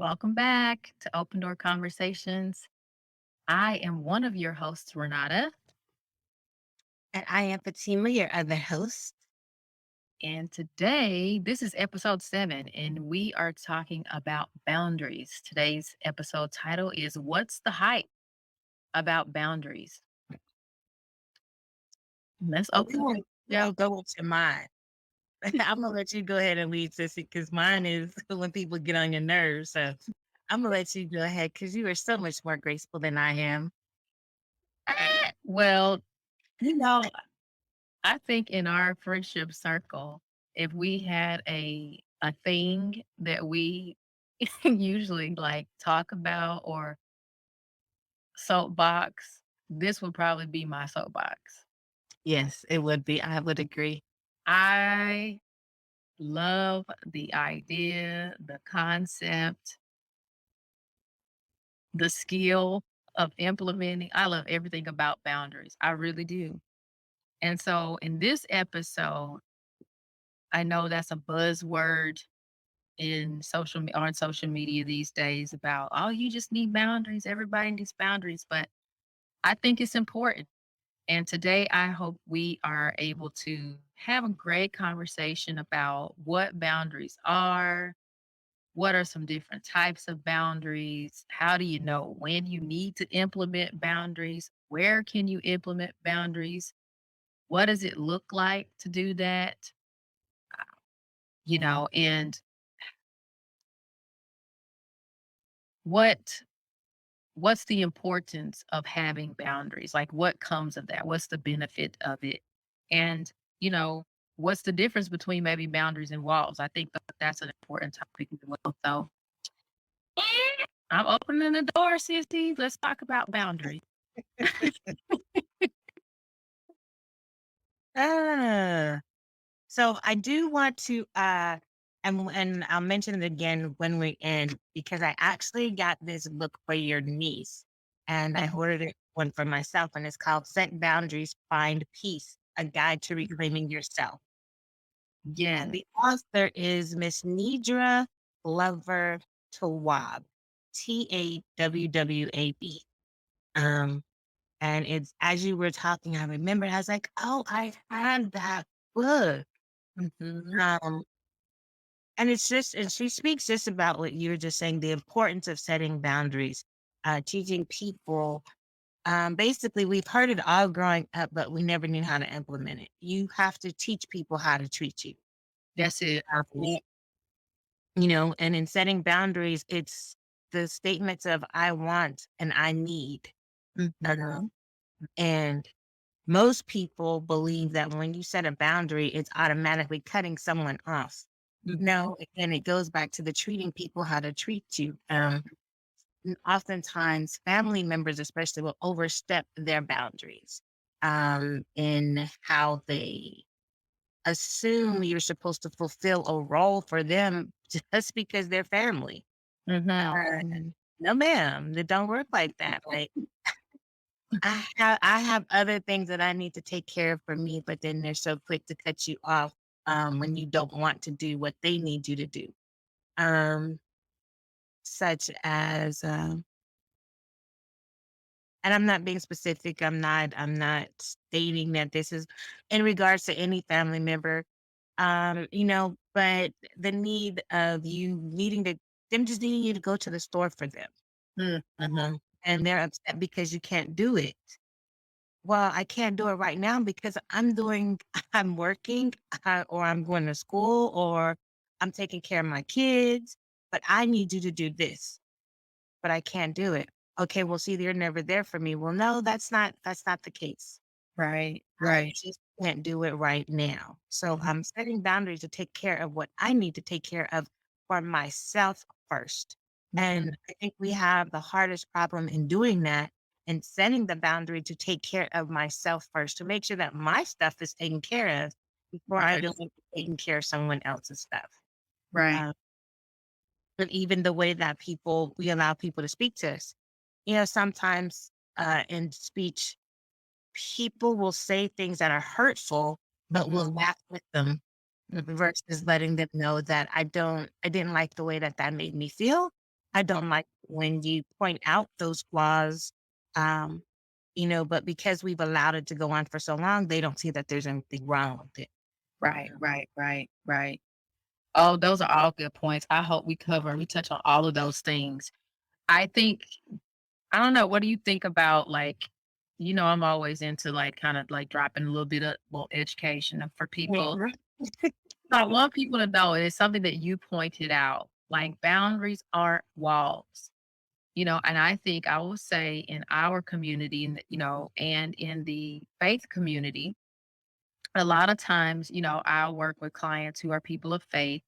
Welcome back to Open Door Conversations. I am one of your hosts, Renata, And I am Fatima, your other host. and today this is episode 7, and we are talking about boundaries. Today's episode title is What's the Hype About Boundaries? Let's Well, we open. won't, we Yep. won't go into mine. I'm gonna let you go ahead and lead, Sissy, because mine is when people get on your nerves. So I'm gonna let you go ahead because you are so much more graceful than I am. Well, you know, I think in our friendship circle, if we had a thing that we usually like talk about or soapbox, this would probably be my soapbox. Yes, it would be. I would agree. I love the idea, the concept, the skill of implementing. I love everything about boundaries. I really do. And so in this episode, I know that's a buzzword in on social media these days about, oh, you just need boundaries. Everybody needs boundaries. But I think it's important. And today, I hope we are able to have a great conversation about what boundaries are, what are some different types of boundaries, how do you know when you need to implement boundaries, where can you implement boundaries, what does it look like to do that, and what what's the importance of having boundaries? Like, what comes of that? What's the benefit of it? And, you know, what's the difference between maybe boundaries and walls? I think that's an important topic as well. So I'm opening the door, sissy. Let's talk about boundaries. Ah, so I do want to and I'll mention it again when we end because I actually got this book for your niece and I ordered one for myself and it's called Set Boundaries, Find Peace, a guide to reclaiming yourself. And Yes. the author is Miss Nidra Glover Tawwab, Tawwab. Um, and it's as you were talking, I remember I was like, oh, I had that book. Mhm. Um, and it's just, and she speaks just about what you were just saying, the importance of setting boundaries, teaching people. Basically, we've heard it all growing up, but we never knew how to implement it. You have to teach people how to treat you. That's it. Um, and in setting boundaries, it's the statements of I want and I need. Uh, Mhm. and most people believe that when you set a boundary, it's automatically cutting someone off. Mhm. No, and it goes back to the treating people how to treat you. Oftentimes, family members, especially, will overstep their boundaries in how they assume you're supposed to fulfill a role for them just because they're family. Mhm. Uh, no, ma'am, it don't work like that. Like I have other things that I need to take care of for me, but then they're so quick to cut you off when you don't want to do what they need you to do. Um, such as, and I'm not being specific. I'm not stating that this is in regards to any family member. But the need of you needing to them just needing you to go to the store for them. Mhm. And they're upset because you can't do it. Well, I can't do it right now because I'm working, or I'm going to school, or I'm taking care of my kids, but I need you to do this, but I can't do it. Okay, well, see, you're never there for me. Well, no, that's not the case. Right. I Right. just can't do it right now. So I'm setting boundaries to take care of what I need to take care of for myself first. Mhm. And I think we have the hardest problem in doing that and setting the boundary to take care of myself first, to make sure that my stuff is taken care of before I Right. go into taking care of someone else's stuff. Right. Uh, but even the way that we allow people to speak to us, sometimes in speech, people will say things that are hurtful, but Mhm. will laugh with them Mhm. versus letting them know that I didn't like the way that that made me feel. I don't like when you point out those flaws, um, but because we've allowed it to go on for so long, they don't see that there's anything wrong with it. Right, right, right, right. Oh, those are all good points. I hope we touch on all of those things. I think I don't know, what do you think about, like, I'm always into, like, kinda, like, dropping a little bit of education for people. Mhm. So I want people to know, and it's something that you pointed out, like, boundaries aren't walls, and I think I will say in our community, and in the faith community, a lot of times, I'll work with clients who are people of faith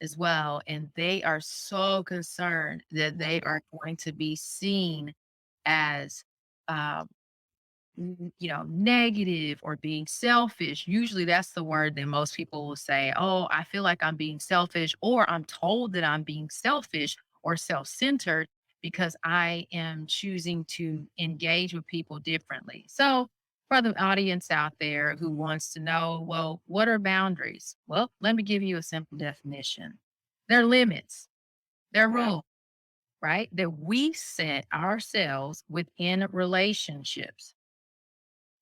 as well, and they are so concerned that they are going to be seen as, um, negative or being selfish. Usually that's the word that most people will say, "Oh, I feel like I'm being selfish," or "I'm told that I'm being selfish or self-centered because I am choosing to engage with people differently." So, for the audience out there who wants to know, well, what are boundaries? Well, let me give you a simple definition. They're limits, they're rules, right? That we set ourselves within relationships.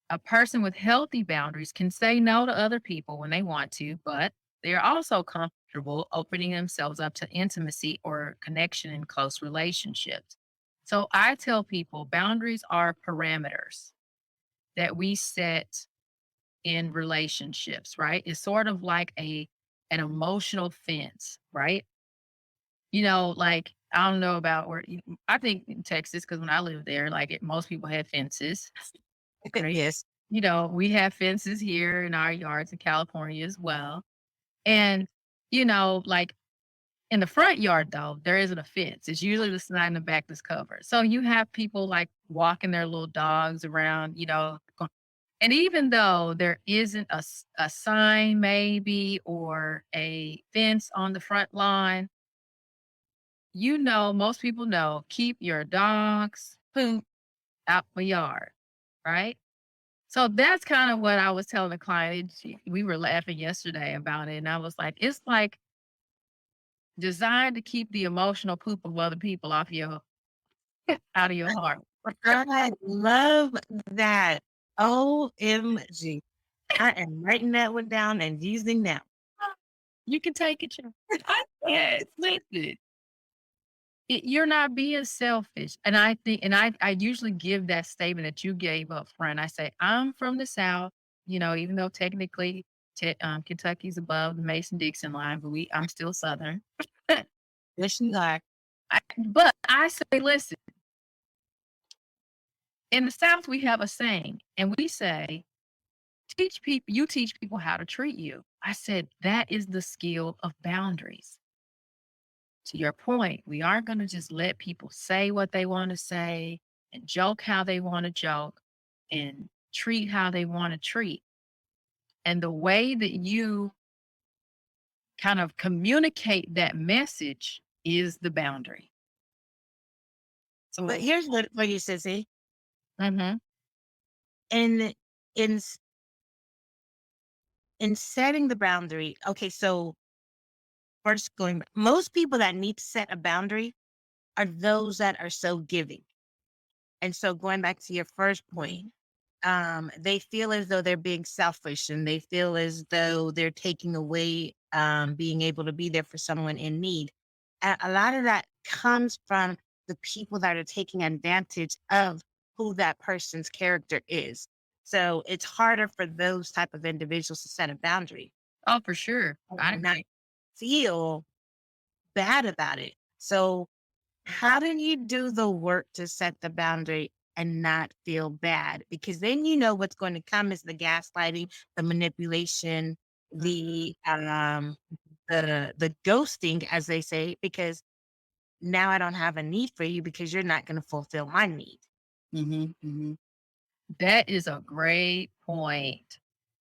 A person with healthy boundaries can say no to other people when they want to, but they are also comfortable opening themselves up to intimacy or connection in close relationships. So I tell people boundaries are parameters that we set in relationships, right? It's sort of like an emotional fence, right? Like, I don't know about where I think in Texas, because when I lived there, like, most people had fences. Yes. We have fences here in our yards in California as well. And, like, in the front yard, though, there isn't a fence. It's usually the side in the back that's covered. So you have people, like, walking their little dogs around, and even though there isn't a sign maybe or a fence on the front lawn, most people know, keep your dog's poop out my yard, right? So that's kind of what I was telling the client. We were laughing yesterday about it, and I was like, it's like designed to keep the emotional poop of other people off your out of your heart. I love that. OMG. I am writing that one down and using that. You can take it. Yes, listen. You're not being selfish. And I think, and I usually give that statement that you gave up front. I say, I'm from the South, even though technically Kentucky's above the Mason Dixon line, but I'm still Southern. Yes, you are. But I say, listen, in the South, we have a saying, and we say, you teach people how to treat you. I said, that is the skill of boundaries. To your point, we aren't going to just let people say what they want to say and joke how they want to joke and treat how they want to treat. And the way that you kind of communicate that message is the boundary. But So, here's what you said, see, mhm, in in s- in setting the boundary. Okay, so first going back, most people that need to set a boundary are those that are so giving. And so going back to your first point, they feel as though they're being selfish and they feel as though they're taking away being able to be there for someone in need. A lot of that comes from the people that are taking advantage of who that person's character is. So it's harder for those type of individuals to set a boundary oh, for sure. I and not agree. feel bad about it. So how do you do the work to set the boundary and not feel bad? Because then you know what's going to come is the gaslighting, the manipulation, the ghosting, as they say, because now I don't have a need for you because you're not going to fulfill my need. Mhm. That is a great point.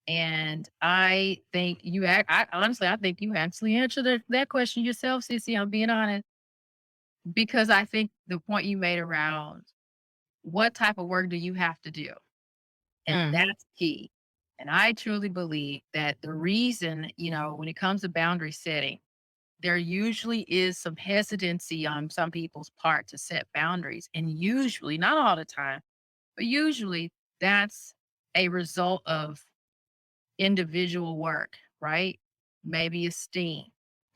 And I think I think you actually answered that question yourself, Sissy. I'm being honest. Because I think the point you made around what type of work do you have to do? And Hmm. that's key. And I truly believe that the reason, when it comes to boundary setting, there usually is some hesitancy on some people's part to set boundaries. And usually, not all the time, but usually that's a result of individual work, right? Maybe esteem,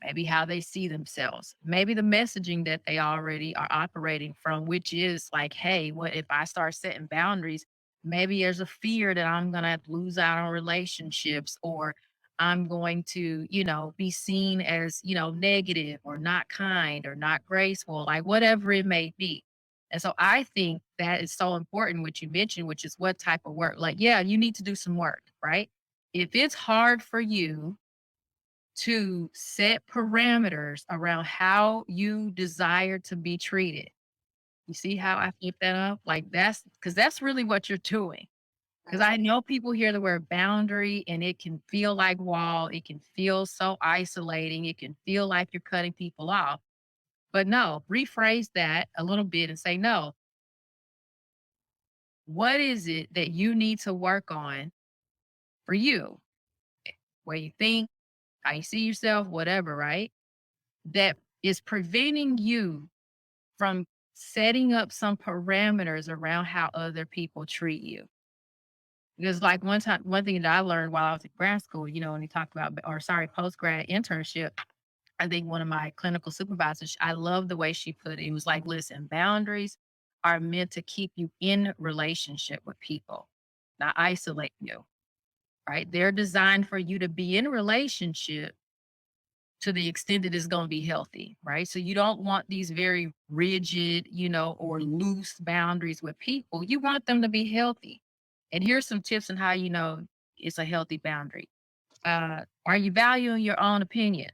maybe how they see themselves, maybe the messaging that they already are operating from, which is like, hey, what if I start setting boundaries? Maybe there's a fear that I'm going to lose out on relationships, or I'm going to, be seen as, negative or not kind or not graceful, like whatever it may be. And so I think that is so important, what you mentioned, which is what type of work. Like, yeah, you need to do some work, right? If it's hard for you to set parameters around how you desire to be treated, you see how I flip that up? Like that's because that's really what you're doing. Because I know people hear the word boundary and it can feel like wall, it can feel so isolating, it can feel like you're cutting people off. But no, rephrase that a little bit and say, no, what is it that you need to work on for you? Where you think, how you see yourself, whatever, right? That is preventing you from setting up some parameters around how other people treat you. Because like one thing that I learned while I was in grad school, when he talked about, or sorry, post grad internship, I think one of my clinical supervisors, I love the way she put it. It was like, listen, boundaries are meant to keep you in relationship with people, not isolate you, right? They're designed for you to be in relationship to the extent that it's going to be healthy, right? So you don't want these very rigid, or loose boundaries with people. You want them to be healthy. And here's some tips on how you know it's a healthy boundary. Are you valuing your own opinion?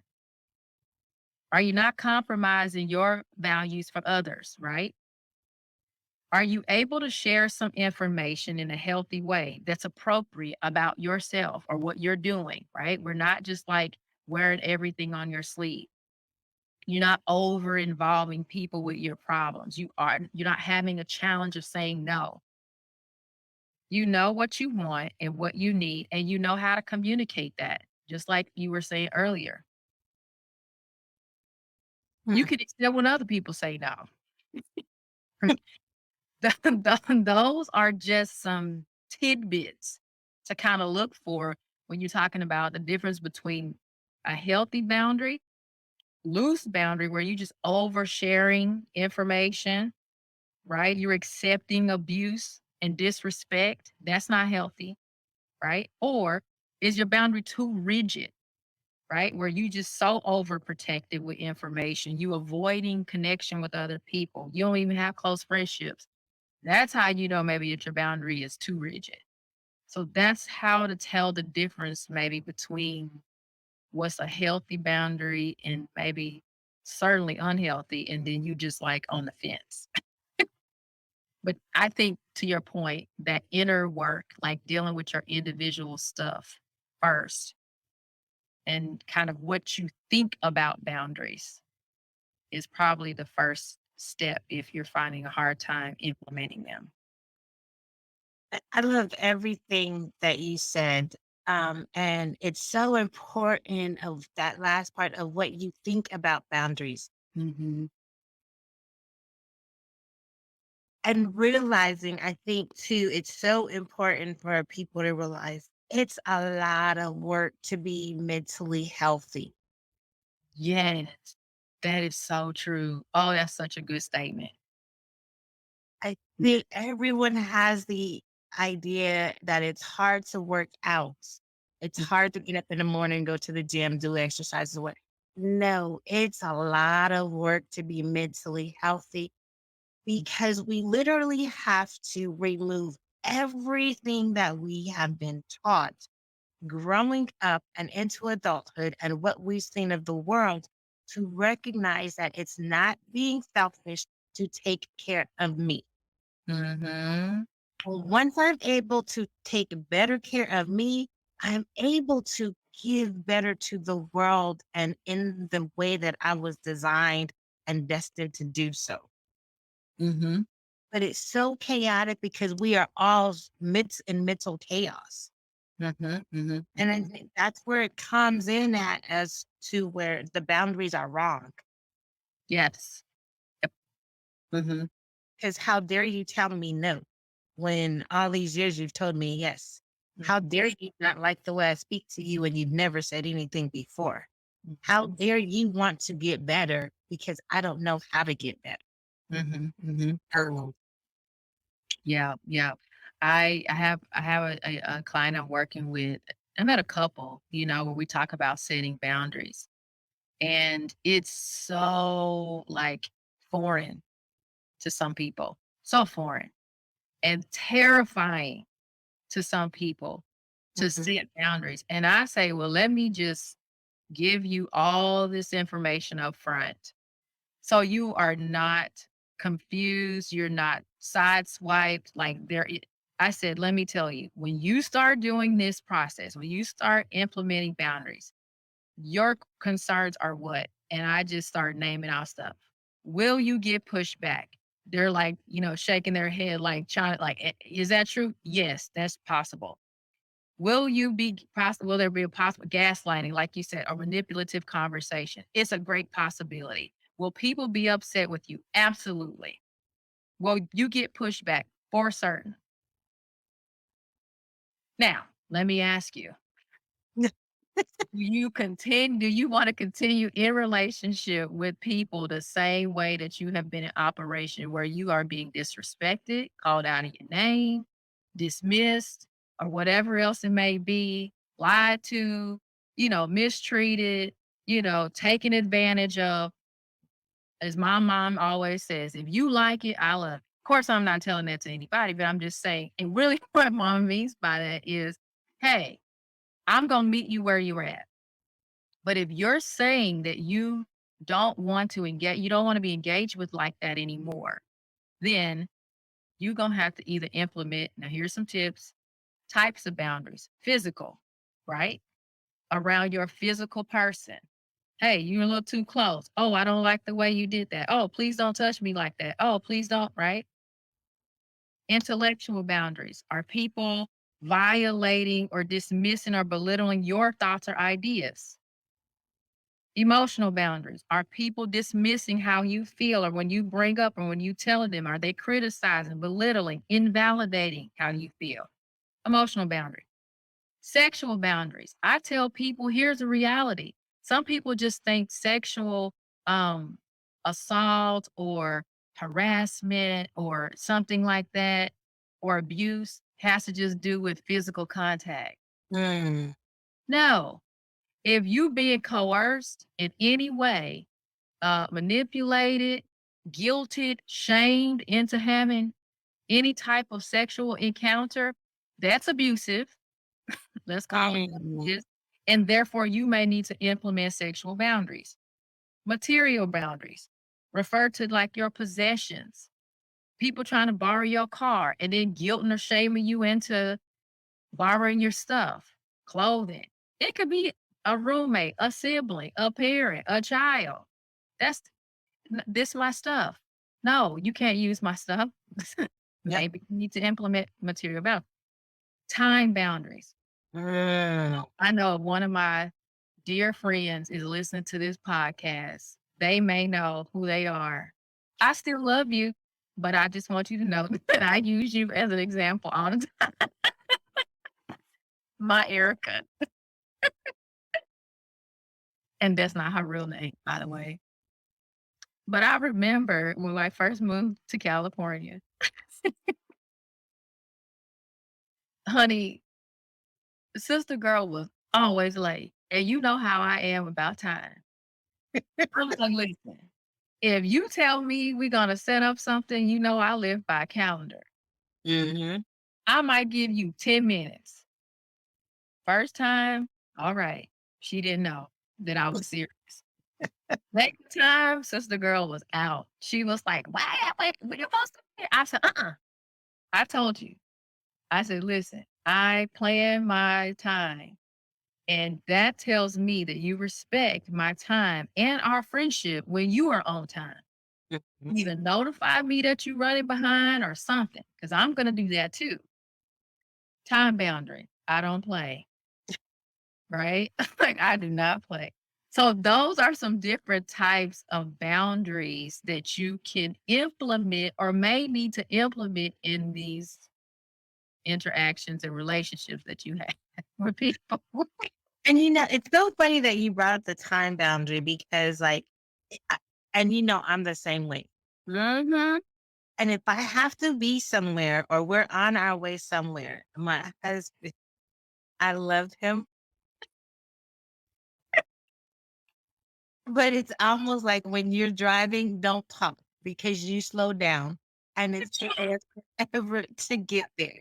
Are you not compromising your values for others, right? Are you able to share some information in a healthy way that's appropriate about yourself or what you're doing, right? We're not just like wearing everything on your sleeve. You're not over involving people with your problems. You're not having a challenge of saying no. You know what you want and what you need, and you know how to communicate that. Just like you were saying earlier. You Mm. can accept when other people say no. Those are just some tidbits to kind of look for when you're talking about the difference between a healthy boundary, loose boundary, where you just oversharing information, right? You're accepting abuse and disrespect. That's not healthy, right? Or is your boundary too rigid, right? Where you just so overprotected with information, you avoiding connection with other people. You don't even have close friendships. That's how you know maybe that your boundary is too rigid. So that's how to tell the difference maybe between what's a healthy boundary and maybe certainly unhealthy. And then you just like on the fence. But I think to your point, that inner work, like dealing with your individual stuff first and kind of what you think about boundaries is probably the first step if you're finding a hard time implementing them. I love everything that you said. And it's so important of that last part of what you think about boundaries Hmm. and realizing, I think too, it's so important for people to realize it's a lot of work to be mentally healthy. Yes, that is so true. Oh, that's such a good statement. I think everyone has the idea that it's hard to work out. It's hard to get up in the morning, go to the gym, do exercises. What? No, it's a lot of work to be mentally healthy because we literally have to remove everything that we have been taught growing up and into adulthood and what we've seen of the world to recognize that it's not being selfish to take care of me. Mhm. Well, once I'm able to take better care of me, I'm able to give better to the world and in the way that I was designed and destined to do so. Mhm. But it's so chaotic because we are all in mental chaos. Mhm, mhm, And I mhm. think that's where it comes in at as to where the boundaries are wrong. Yes. Yep. Mhm, Because how dare you tell me no when all these years you've told me yes? mm, How dare you not like the way I speak to you when you've never said anything before? How mhm, dare you want to get better because I don't know how to get better? mhm, mhm. Oh, Yeah, yeah. I have a client I'm working with. I met a couple, where we talk about setting boundaries. And it's so like foreign to some people. So foreign and terrifying to some people to mhm, set boundaries. And I say, well, let me just give you all this information up front. So you are not confused, you're not sideswiped. Like I said, let me tell you, when you start doing this process, when you start implementing boundaries, your concerns are what? And I just start naming out stuff. Will you get pushback? They're like, shaking their head, like trying, like, is that true? Yes, that's possible. Will you be possible? Will there be a possible gaslighting, like you said, a manipulative conversation? It's a great possibility. Will people be upset with you? Absolutely. Will you get pushback? For certain. Now, let me ask you, do you want to continue in relationship with people the same way that you have been in operation where you are being disrespected, called out of your name, dismissed, or whatever else it may be, lied to, mistreated, taken advantage of? As my mom always says, if you like it, I love it. Of course, I'm not telling that to anybody, but I'm just saying, and really what mom means by that is, hey, I'm going to meet you where you're at. But if you're saying that you don't want to engage, you don't want to be engaged with like that anymore, then you're going to have to either implement, now here's some tips, types of boundaries, physical, right? Around your physical person. Hey, you're a little too close. Oh, I don't like the way you did that. Oh, please don't touch me like that. Oh, please don't, right? Intellectual boundaries are people violating or dismissing or belittling your thoughts or ideas. Emotional boundaries are people dismissing how you feel or when you bring up or when you tell them, are they criticizing, belittling, invalidating how you feel? Emotional boundary. Sexual boundaries. I tell people, here's the reality. Some people just think sexual um, assault or harassment or something like that or abuse has to just do with physical contact. mm, No, if you being coerced in any way, manipulated, guilted, shamed into having any type of sexual encounter, that's abusive. Let's call it what mm, it is. And therefore, you may need to implement sexual boundaries. Material boundaries refer to like your possessions. People trying to borrow your car and then guilting or shaming you into borrowing your stuff, clothing. It could be a roommate, a sibling, a parent, a child. That's this my stuff. No, you can't use my stuff. yep, Maybe you need to implement material boundaries. Time boundaries. mm, I know one of my dear friends is listening to this podcast. They may know who they are. I still love you, but I just want you to know that I use you as an example all the time. My Erica. And that's not her real name, by the way. But I remember when I first moved to California, honey, sister girl was always late. And you know how I am about time. I was like, listen, if you tell me we're going to set up something, I live by calendar. mhm, I might give you 10 minutes. First time, all right. She didn't know that I was serious. Next time, sister girl was out. She was like, why? Wait, you're supposed to be here." I said, I told you. I said, listen, I plan my time. And that tells me that you respect my time and our friendship when you are on time. mhm, Either notify me that you're running behind or something, because I'm going to do that too. Time boundary. I don't play, right? Like, I do not play. So those are some different types of boundaries that you can implement or may need to implement in these interactions and relationships that you have with people. And, it's so funny that you brought up the time boundary because, like, I and, I'm the same way. Mhm. And if I have to be somewhere or we're on our way somewhere, my husband, I love him, but it's almost like when you're driving, don't talk because you slow down and it's takes forever to get there.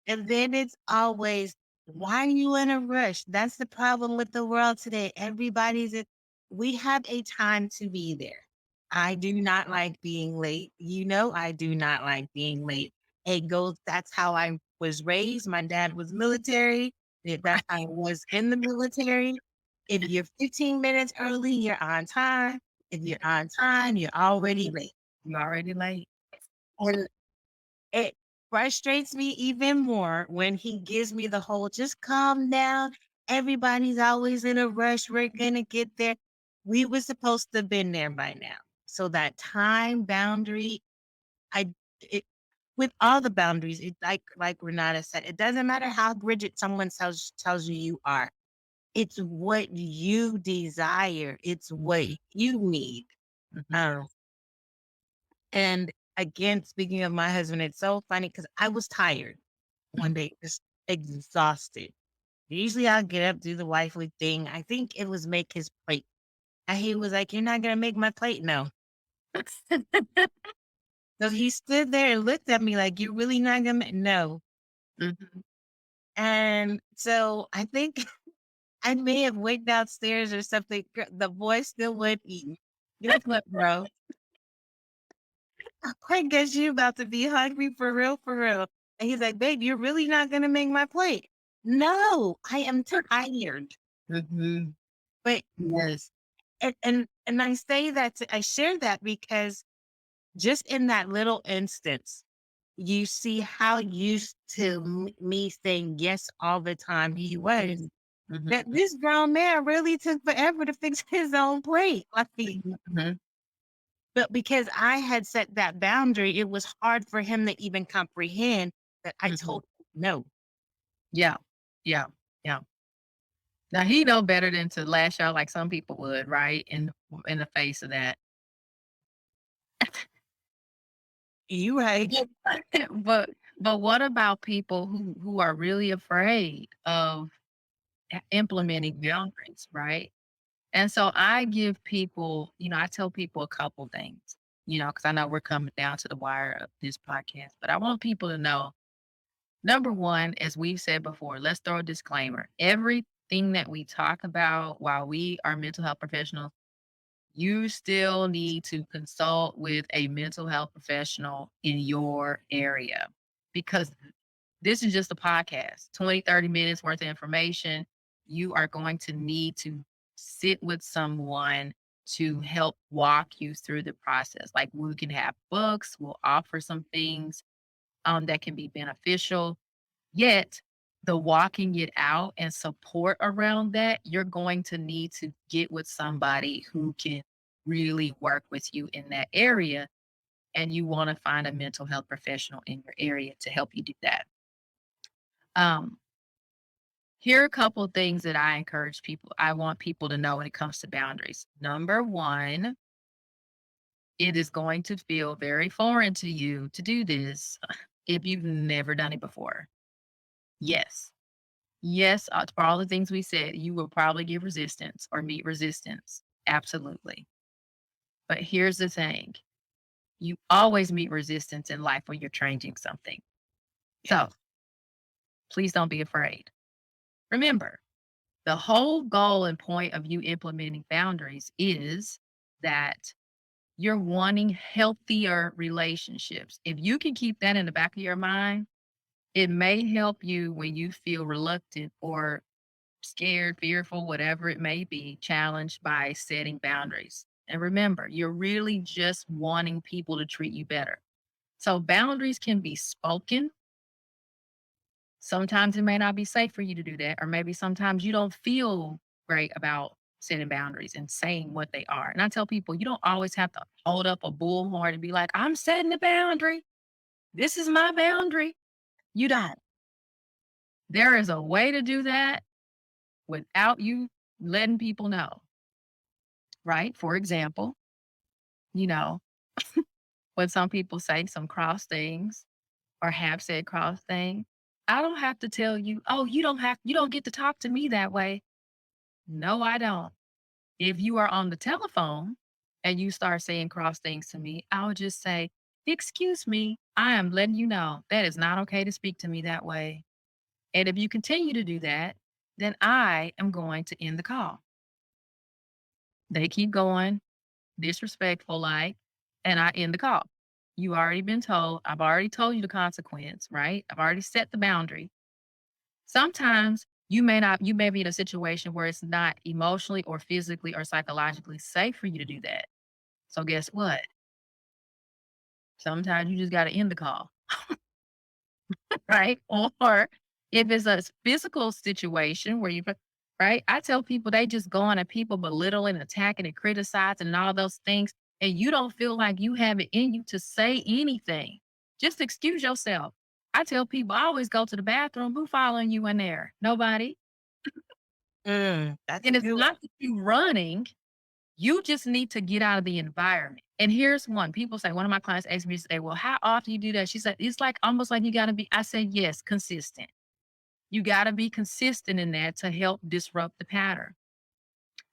And then it's always, why are you in a rush? That's the problem with the world today. We have a time to be there. I do not like being late. I do not like being late. That's how I was raised. My dad was military. That's how I was in the military. If you're 15 minutes early, you're on time. If you're on time, you're already late. You already late. And it frustrates me even more when he gives me the whole, "Just calm down. Everybody's always in a rush. We're gonna get there." We were supposed to have been there by now. So that time boundary, I it with all the boundaries, it like Renata said, it doesn't matter how rigid someone tells you you are. It's what you desire. It's what you need. Mhm. Um, and again, speaking of my husband, it's so funny because I was tired one day, just exhausted. Usually I'll get up, do the wifely thing. I think it was make his plate. And he was like, "You're not gonna make my plate?" No. So he stood there and looked at me like, "You really not gonna no." Mhm. And so I think I may have went downstairs or something. The boy still went eating. Guess what, bro? I guess you about to be hungry for real, for real. And he's like, "Babe, you're really not gonna make my plate?" No, I am tired. Mhm. But Yes. I share that because just in that little instance, you see how used to me saying yes all the time he was. Mhm. Mhm. That this grown man really took forever to fix his own plate. Mhm. But because I had set that boundary, it was hard for him to even comprehend that I Mhm. told him no. Yeah. Yeah. Yeah. Now he know better than to lash out like some people would, right? In the face of that. You right. But but what about people who are really afraid of implementing boundaries, right? And so I give people, I tell people a couple things, because I know we're coming down to the wire of this podcast, but I want people to know, number one, as we've said before, let's throw a disclaimer. Everything that we talk about while we are mental health professionals, you still need to consult with a mental health professional in your area because this is just a podcast, 20, 30 minutes worth of information. You are going to need to sit with someone to help walk you through the process. Like we can have books, we'll offer some things that can be beneficial. Yet, the walking it out and support around that, you're going to need to get with somebody who can really work with you in that area. And you want to find a mental health professional in your area to help you do that. Um, Here are a couple of things that I encourage people. I want people to know when it comes to boundaries. Number one, it is going to feel very foreign to you to do this if you've never done it before. Yes. Yes, for all the things we said, you will probably give resistance or meet resistance. Absolutely. But here's the thing, you always meet resistance in life when you're changing something. So Yes. please don't be afraid. Remember, the whole goal and point of you implementing boundaries is that you're wanting healthier relationships. If you can keep that in the back of your mind, it may help you when you feel reluctant or scared, fearful, whatever it may be, challenged by setting boundaries. And remember, you're really just wanting people to treat you better. So boundaries can be spoken. Sometimes it may not be safe for you to do that, or maybe sometimes you don't feel great about setting boundaries and saying what they are. And I tell people, you don't always have to hold up a bullhorn and be like, I'm setting a boundary. This is my boundary. You don't. There is a way to do that without you letting people know, right? For example, you know, when some people say some cross things or have said cross things, I don't have to tell you, oh, you don't get to talk to me that way. No, I don't. If you are on the telephone and you start saying cross things to me, I would just say, excuse me, I am letting you know that is not okay to speak to me that way. And if you continue to do that, then I am going to end the call. They keep going, disrespectful like, and I end the call. You already been told. I've already told you the consequence, right? I've already set the boundary. Sometimes you may be in a situation where it's not emotionally or physically or psychologically safe for you to do that. So guess what? Sometimes you just got to end the call, right? Or if it's a physical situation where you, right? I tell people they just go on at people belittling, attacking, and criticizing and all those things, and you don't feel like you have it in you to say anything. Just excuse yourself. I tell people I always go to the bathroom. Who following you in there? Nobody. That's a And it's good one. not that you running. You just need to get out of the environment. And here's one. People say, one of my clients asked me today, well, how often you do that? She said, it's like almost like you got to be, I said, yes, consistent. You got to be consistent in that to help disrupt the pattern.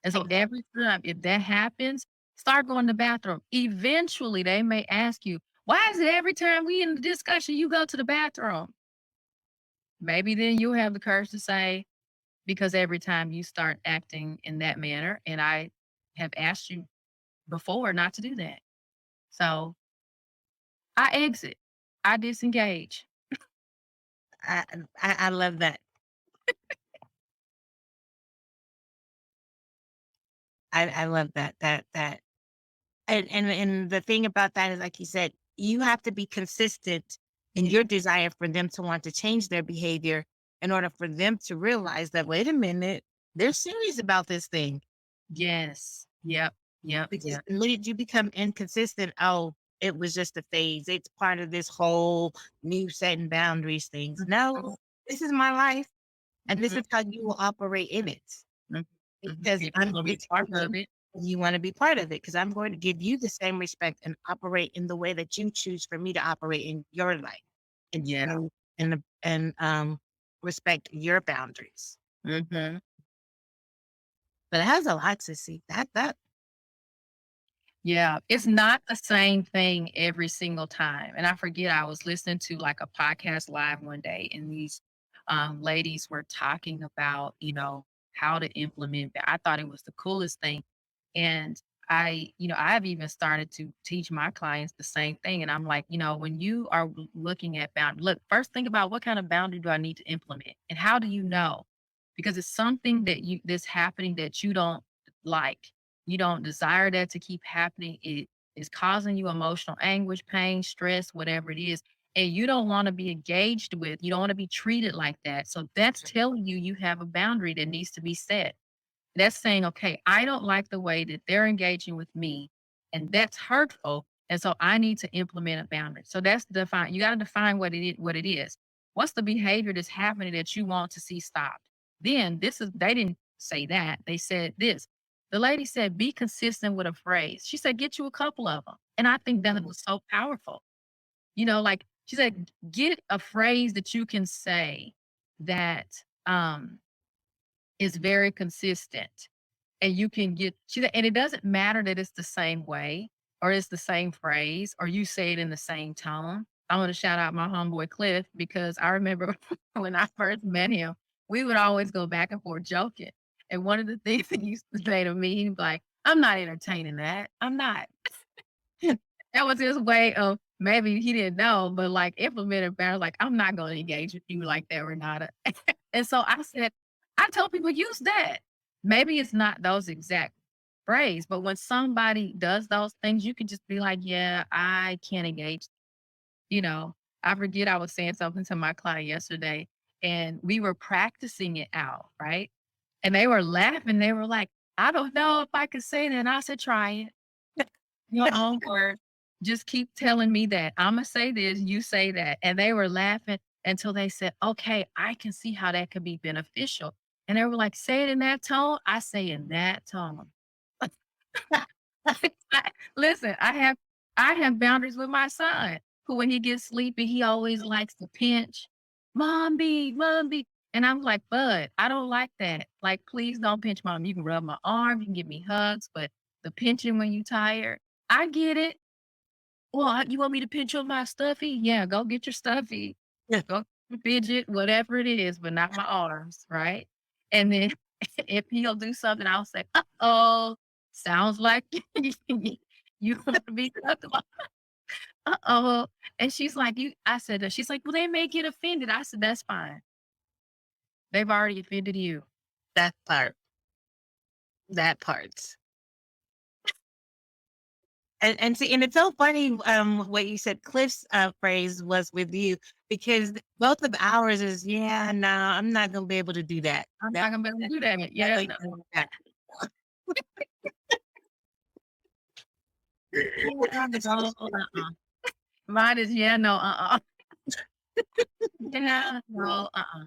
And so Exactly. every time, if that happens, start going to the bathroom. Eventually, they may ask you, why is it every time we in the discussion, you go to the bathroom? Maybe then you'll have the courage to say, because every time you start acting in that manner, and I have asked you before not to do that. So I exit. I disengage. I I love that. I love that. And the thing about that is, like you said, you have to be consistent in your desire for them to want to change their behavior in order for them to realize that, wait a minute, they're serious about this thing. Yes. Yep. Yep. Because Yep. the minute you become inconsistent, oh, it was just a phase. It's part of this whole new setting boundaries things. Mhm, No, this is my life, and this mhm, is how you will operate in it. mhm, mhm. Because If you I'm wanna be it's part your of thing, it. and you wanna be part of it. Because 'cause I'm going to give you the same respect and operate in the way that you choose for me to operate in your life, and Yeah. respect your boundaries. Mhm. But it has a lot to see. That Yeah. It's not the same thing every single time. And I forget I was listening to like a podcast live one day and these ladies were talking about, how to implement that. I thought it was the coolest thing. And I've even started to teach my clients the same thing. And I'm like, when you are looking at look, first think about what kind of boundary do I need to implement? And how do you know? Because it's something that's happening that you don't like. You don't desire that to keep happening. It is causing you emotional anguish, pain, stress, whatever it is. And you don't want to be engaged with, you don't want to be treated like that. So that's telling you you have a boundary that needs to be set. That's saying, okay, I don't like the way that they're engaging with me, and that's hurtful. And so I need to implement a boundary. So that's define. You got to define what it is. What it is. What's the behavior that's happening that you want to see stopped? Then this is. They didn't say that. They said this. The lady said, "Be consistent with a phrase." She said, "Get you a couple of them," and I think that was so powerful. Like she said, get a phrase that you can say that is very consistent and you can get and it doesn't matter that it's the same way or it's the same phrase or you say it in the same tone. I want to shout out my homeboy Cliff because I remember when I first met him, we would always go back and forth joking. And one of the things he used to say to me, he'd be like, I'm not entertaining that. I'm not. That was his way of maybe he didn't know, but like implemented boundaries, like, I'm not going to engage with you like that, Renata. And so I said, I tell people use that. Maybe it's not those exact phrase, but when somebody does those things, you can just be like, yeah, I can't engage. You know, I forget I was saying something to my client yesterday, and we were practicing it out, right? And they were laughing. They were like, I don't know if I could say that. And I said, try it. Your own word. Just keep telling me that. Imma say this, you say that. And they were laughing until they said, "Okay, I can see how that could be beneficial." And they were like, "Say it in that tone." I say in that tone. Listen, I have boundaries with my son, who when he gets sleepy, he always likes to pinch, "Mommy, mommy." And I'm like, "Bud, I don't like that. Like, please don't pinch mom. You can rub my arm, you can give me hugs, but the pinching when you tired, I get it. Well, you want me to pinch on my stuffy? Yeah, go get your stuffy. Yeah. Go fidget, whatever it is, but not my arms, right? And then if he'll do something, I'll say, "Uh-oh, sounds like you want to be comfortable. Uh-oh." And she's like, "You," I said that. She's like, "Well, they may get offended." I said, "That's fine. They've already offended you." That part. That part. And see, and it's so funny, what you said, Cliff's, phrase was with you because both of ours is, "Yeah, no, I'm not gonna be able to do that." I'm That not gonna be able to do that. Yeah, definitely no. that. No, uh-uh. Mine is, yeah, no, uh-uh. Yeah, no, uh-uh.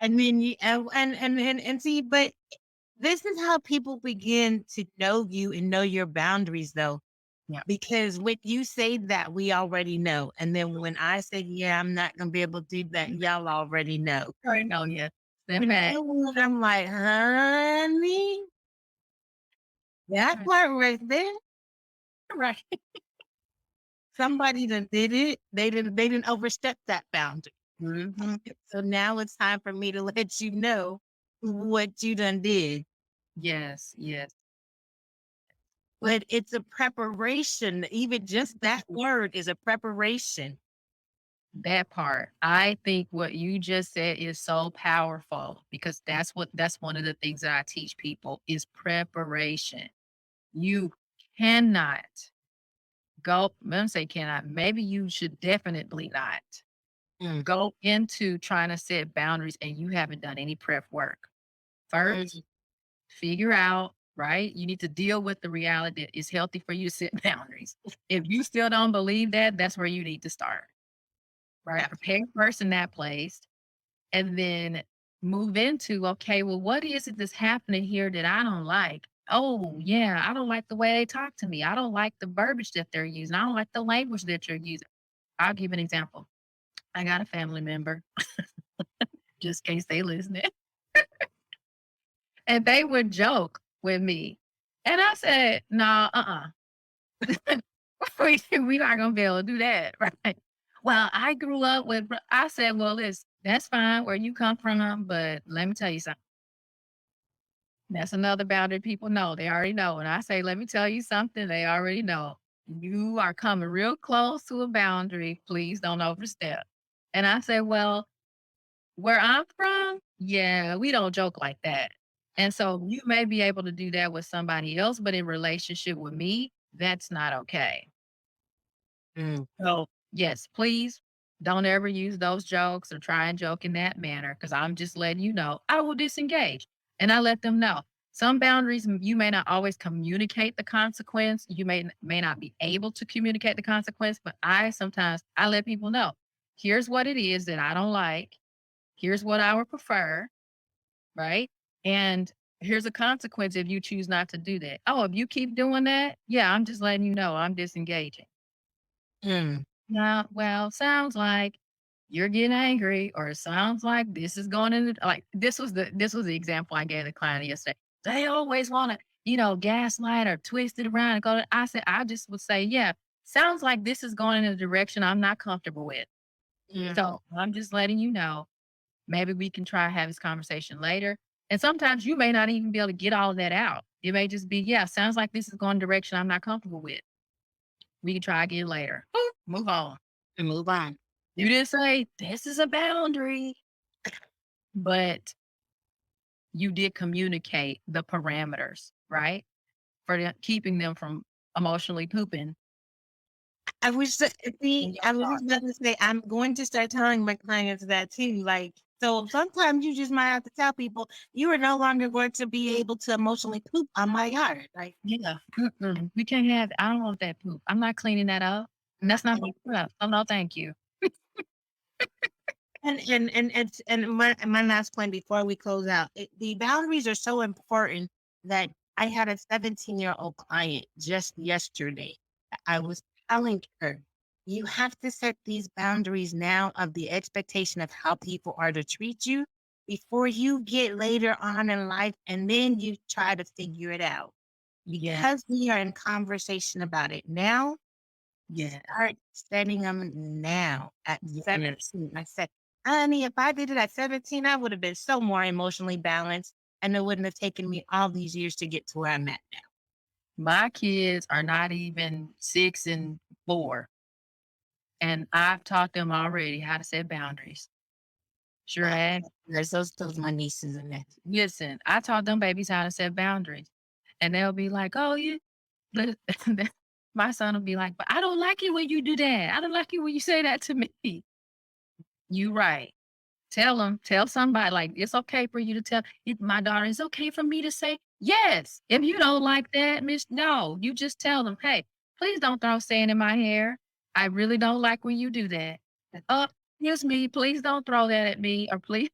And then you and see, but this is how people begin to know you and know your boundaries, though. Yeah. Because when you say that, we already know, and then when I say, "Yeah, I'm not gonna be able to do that," y'all already know. Right, no, yeah. Step When back. I'm like, "Honey, that Right. part right there, Right. somebody done did it. They didn't overstep that boundary. Mhm. So now it's time for me to let you know what you done did." Yes, yes. But it's a preparation. Even just that word is a preparation. That part. I think what you just said is so powerful because that's one of the things that I teach people is preparation. You cannot I'm gonna say cannot, maybe you should definitely not Mm, go into trying to set boundaries and you haven't done any prep work. First, mm, figure out, right? You need to deal with the reality that it's healthy for you to set boundaries. If you still don't believe that, that's where you need to start, right? yeah, Prepare first in that place and then move into, okay, well, what is it that's happening here that I don't like? Oh, yeah, I don't like the way they talk to me. I don't like the verbiage that they're using. I don't like the language that you're using. I'll give an example. I got a family member, just in case they listening, and they would joke with me. And I said, no, we not gonna be able to do that, right? Well, I grew up with, I said, well, listen, that's fine where you come from, but let me tell you something. That's another boundary people know. They already know. When I say, let me tell you something, they already know. You are coming real close to a boundary. Please don't overstep. And I say, well, where I'm from, yeah, we don't joke like that. And so you may be able to do that with somebody else, but in relationship with me, that's not okay. mm, So, yes, please don't ever use those jokes or try and joke in that manner because I'm just letting you know I will disengage and I let them know. Some boundaries, you may not always communicate the consequence. You may not be able to communicate the consequence, but I let people know. Here's what it is that I don't like. Here's what I would prefer, right? And here's a consequence if you choose not to do that. Oh, if you keep doing that, yeah, I'm just letting you know I'm disengaging. mm, No, well, sounds like you're getting angry, or it sounds like this is going into like this was the example I gave the client yesterday. They always want to, gaslight or twist it around and go. I said, I just would say, yeah, sounds like this is going in a direction I'm not comfortable with. mm, So I'm just letting you know. Maybe we can try have this conversation later. And sometimes you may not even be able to get all of that out. It may just be, yeah, sounds like this is going a direction I'm not comfortable with. We can try again later. Move on. and move on. You didn't say this is a boundary, but you did communicate the parameters, right? For keeping them from emotionally pooping. I wish that in see, your I was heart. just about to say, I'm going to start telling my clients that too, like, so sometimes you just might have to tell people, "You are no longer going to be able to emotionally poop on my yard." Like, Yeah. Mm-mm. We can't have I don't want that poop. I'm not cleaning that up. And that's not my stuff. Oh, no, thank you. and my last point before we close out, the boundaries are so important that I had a 17-year-old client just yesterday. I was telling her, you have to set these boundaries now of the expectation of how people are to treat you before you get later on in life and then you try to figure it out. Yeah. Because we are in conversation about it now, Yeah. start setting them now at Yes. 17. I said, honey, if I did it at 17, I would have been so more emotionally balanced and it wouldn't have taken me all these years to get to where I'm at now. My kids are not even 6 and 4, and I've taught them already how to set boundaries. Sure Wow. have. There's those my nieces and nephews. Listen, I taught them babies how to set boundaries, and they'll be like, "Oh, you" but my son will be like, "But I don't like it when you do that. I don't like it when you say that to me." You right. Tell them. Tell somebody, like, "It's okay for you to tell" my daughter, "It's okay for me to say" yes. If you don't like that, miss no, you just tell them, "Hey, please don't throw sand in my hair. I really don't like when you do that. Excuse me, please don't throw that at me, or please"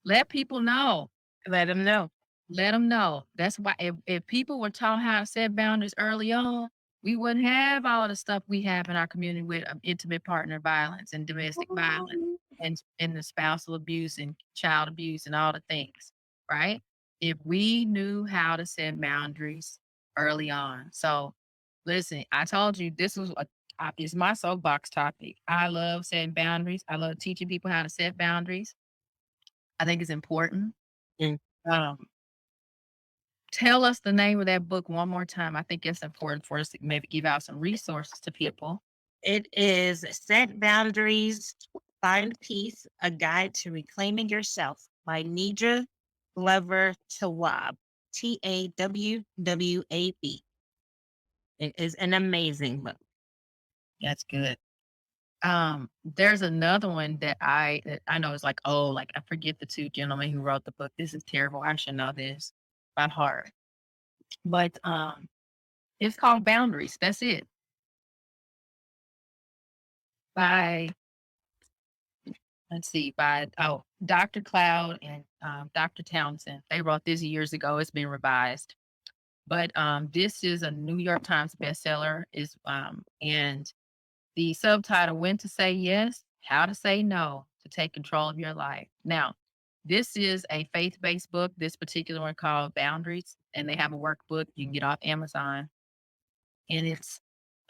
let people know. Let them know. Let them know. That's why if people were taught how to set boundaries early on, we wouldn't have all the stuff we have in our community with intimate partner violence and domestic violence and the spousal abuse and child abuse and all the things, right? If we knew how to set boundaries early on. So listen, I told you this was is my soapbox topic. I love setting boundaries. I love teaching people how to set boundaries. I think it's important. Mm. Um, Tell us the name of that book one more time. I think it's important for us to maybe give out some resources to people. It is Set Boundaries, Find Peace, A Guide to Reclaiming Yourself by Nidra Glover Tawab. Tawwab. It is an amazing book. That's good. There's another one that I know is like, oh, like I forget the two gentlemen who wrote the book. This is terrible. I should know this by heart. But it's called Boundaries. That's it. By let's see, by Dr. Cloud and Dr. Townsend. They wrote this years ago. It's been revised. But this is a New York Times bestseller. And the subtitle When to Say Yes, How to Say No to Take Control of Your Life. Now, this is a faith-based book, this particular one called Boundaries, and they have a workbook you can get off Amazon. And it's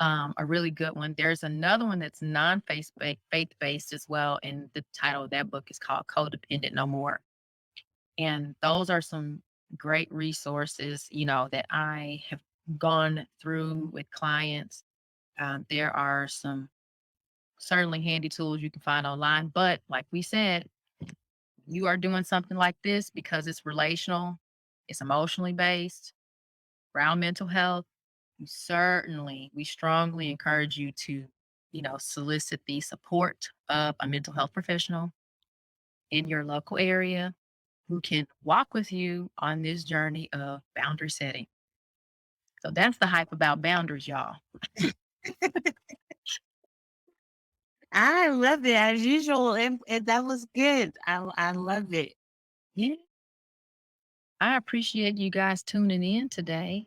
a really good one. There's another one that's faith-based as well. And the title of that book is called Codependent No More. And those are some great resources, that I have gone through with clients. There are some certainly handy tools you can find online. But like we said, you are doing something like this because it's relational, it's emotionally based, around mental health. We strongly encourage you to, solicit the support of a mental health professional in your local area who can walk with you on this journey of boundary setting. So that's the hype about boundaries, y'all. I love it as usual. And that was good. I love it. Yeah. I appreciate you guys tuning in today.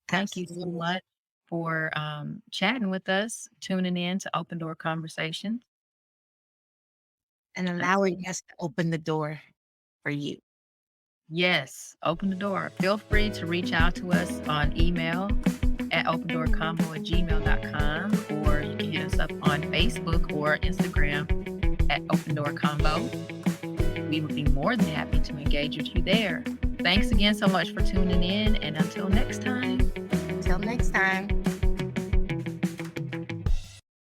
Thank you so Absolutely. much for chatting with us, tuning in to Open Door Conversations. And allowing us to open the door for you. Yes, open the door. Feel free to reach out to us on email at opendoorcombo@gmail.com, or you can hit us up on Facebook or Instagram at Open Door Combo. We would be more than happy to engage with you there. Thanks again so much for tuning in, and until next time. Until next time.